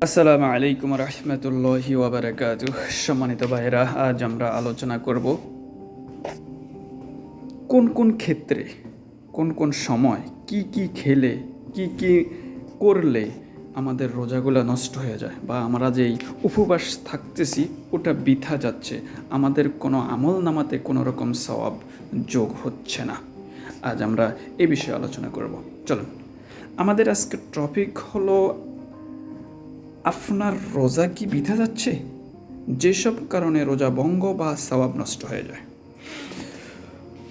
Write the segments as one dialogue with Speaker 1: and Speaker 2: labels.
Speaker 1: আসসালামু আলাইকুম রহমতুল্লাহি ওয়াবারাকাতুহ। সম্মানিত ভাইরা, আজ আমরা আলোচনা করব কোন কোন ক্ষেত্রে, কোন কোন সময় কি কি খেলে, কি কি করলে আমাদের রোজাগুলো নষ্ট হয়ে যায়, বা আমরা যেই উপবাস থাকতেছি ওটা বৃথা যাচ্ছে, আমাদের কোনো আমল নামাতে কোনো রকম সওয়াব যোগ হচ্ছে না। আজ আমরা এ বিষয়ে আলোচনা করব। চলুন, আমাদের আজকের টপিক হলো আপনার রোজা কি বৃথা যাচ্ছে, যেসব কারণে রোজা ভঙ্গ বা সওয়াব নষ্ট হয়ে যায়।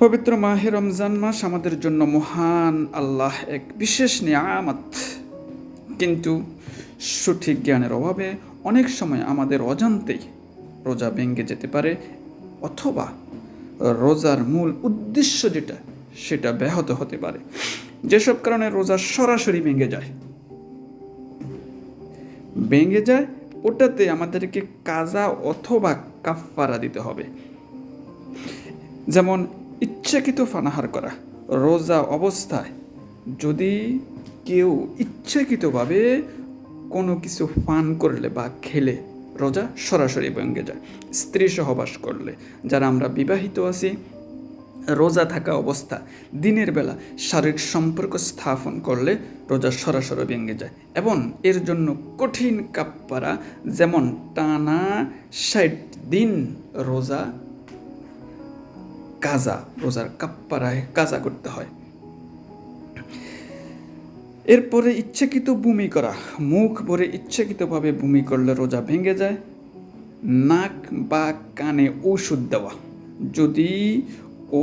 Speaker 1: পবিত্র মাহে রমজান মাস আমাদের জন্য মহান আল্লাহ এক বিশেষ নিয়ামত, কিন্তু সঠিক জ্ঞানের অভাবে অনেক সময় আমাদের অজান্তেই রোজা ভেঙে যেতে পারে, অথবা রোজার মূল উদ্দেশ্য যেটা সেটা ব্যাহত হতে পারে। যেসব কারণে রোজা সরাসরি ভেঙে যায় ওটাতে আমাদেরকে কাজা অথবা কাফফারা দিতে হবে। যেমন ইচ্ছাকৃত পানাহার করা। রোজা অবস্থায় যদি কেউ ইচ্ছাকৃতভাবে কোনো কিছু পান করলে বা খেলে রোজা সরাসরি ভেঙে যায়। স্ত্রী সহবাস করলে, যারা আমরা বিবাহিত আছি, রোজা থাকা অবস্থা দিনের বেলা শারীরিক সম্পর্ক স্থাপন করলে রোজা সরাসরি ভেঙে যায়, এবং এর জন্য কঠিন কাফফারা, যেমন টানা 60 দিন রোজার কাফফারায় কাজা করতে হয়। এরপরে ইচ্ছাকৃত বমি করা। মুখ ভরে ইচ্ছাকৃতভাবে বমি করলে রোজা ভেঙে যায়। নাক বা কানে ঔষধ দেওয়া। যদি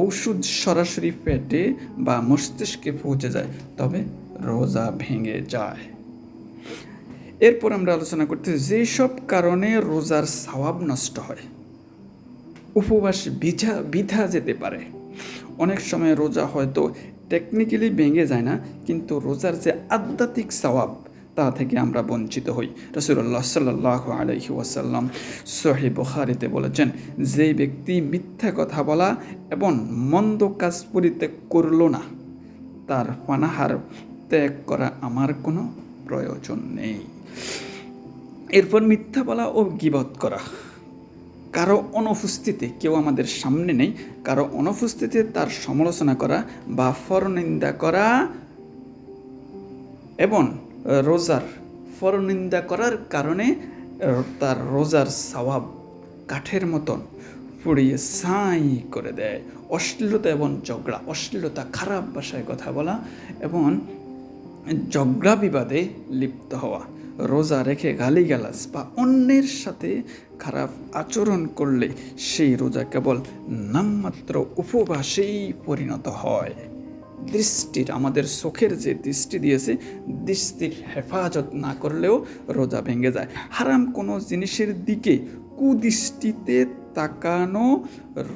Speaker 1: ঔষধ সরাসরি পেটে বা মস্তিষ্কে পৌঁছে যায় তবে রোজা ভেঙে যায়। এরপর আমরা আলোচনা করতে যেসব কারণে রোজার সওয়াব নষ্ট হয়, উপবাস বৃথা যেতে পারে। অনেক সময় রোজা হয়তো টেকনিক্যালি ভেঙে যায় না, কিন্তু রোজার যে আধ্যাত্মিক সওয়াব তা থেকে আমরা বঞ্চিত হই। রাসূলুল্লাহ সাল্লাল্লাহু আলাইহি ওয়াসাল্লাম সহিহ বুখারীতে বলেছেন, যে ব্যক্তি মিথ্যা কথা বলা এবং মন্দ কাজ পরিত্যাগ করল না, তার পানাহার ত্যাগ করা আমার কোনো প্রয়োজন নেই। এরপর মিথ্যা বলা ও গীবত করা। কারো অনুপস্থিতিতে, কেউ আমাদের সামনে নেই, কারো অনুপস্থিতিতে তার সমালোচনা করা বা পরনিন্দা করা, এবং রোজার পরনিন্দা করার কারণে তার রোজার সওয়াব কাঠের মতন পুড়িয়ে ছাই করে দেয়। অশ্লীলতা এবং ঝগড়া, অশ্লীলতা, খারাপ ভাষায় কথা বলা এবং ঝগড়া বিবাদে লিপ্ত হওয়া, রোজা রেখে গালিগালাজ বা অন্যের সাথে খারাপ আচরণ করলে সেই রোজা কেবল নামমাত্র উপবাসেই পরিণত হয়। দৃষ্টির, আমাদের চোখের যে দৃষ্টি দিয়েছে, দৃষ্টির হেফাজত না করলেও রোজা ভেঙে যায়। হারাম কোনো জিনিসের দিকে কুদৃষ্টিতে তাকানো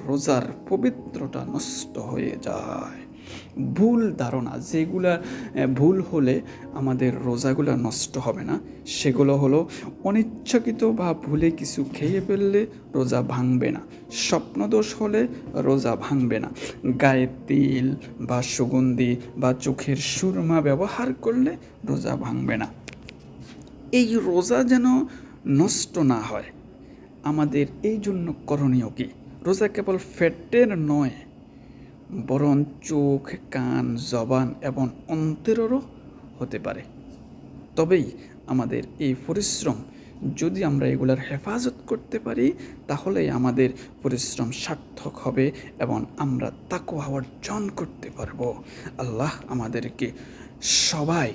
Speaker 1: রোজার পবিত্রতা নষ্ট হয়ে যায়। ভুল ধারণা, যেগুলা ভুল হলে আমাদের রোজাগুলা নষ্ট হবে না, সেগুলো হলো অনিচ্ছাকৃত বা ভুলে কিছু খেয়ে ফেললে রোজা ভাঙবে না, স্বপ্নদোষ হলে রোজা ভাঙবে না, গায়ে তেল বা সুগন্ধি বা চোখের সুরমা ব্যবহার করলে রোজা ভাঙবে না। এই রোজা যেন নষ্ট না হয়, আমাদের এই জন্য করণীয় কি? রোজা কেবল পেটের নয়, বরং চোখ, কান, জবান এবং অন্তরেরও হতে পারে। তবেই আমাদের এই পরিশ্রম, যদি আমরা এগুলার হেফাজত করতে পারি, তাহলেই আমাদের পরিশ্রম সার্থক হবে এবং আমরা তাকওয়া অর্জন করতে পারবো। আল্লাহ আমাদেরকে সবাই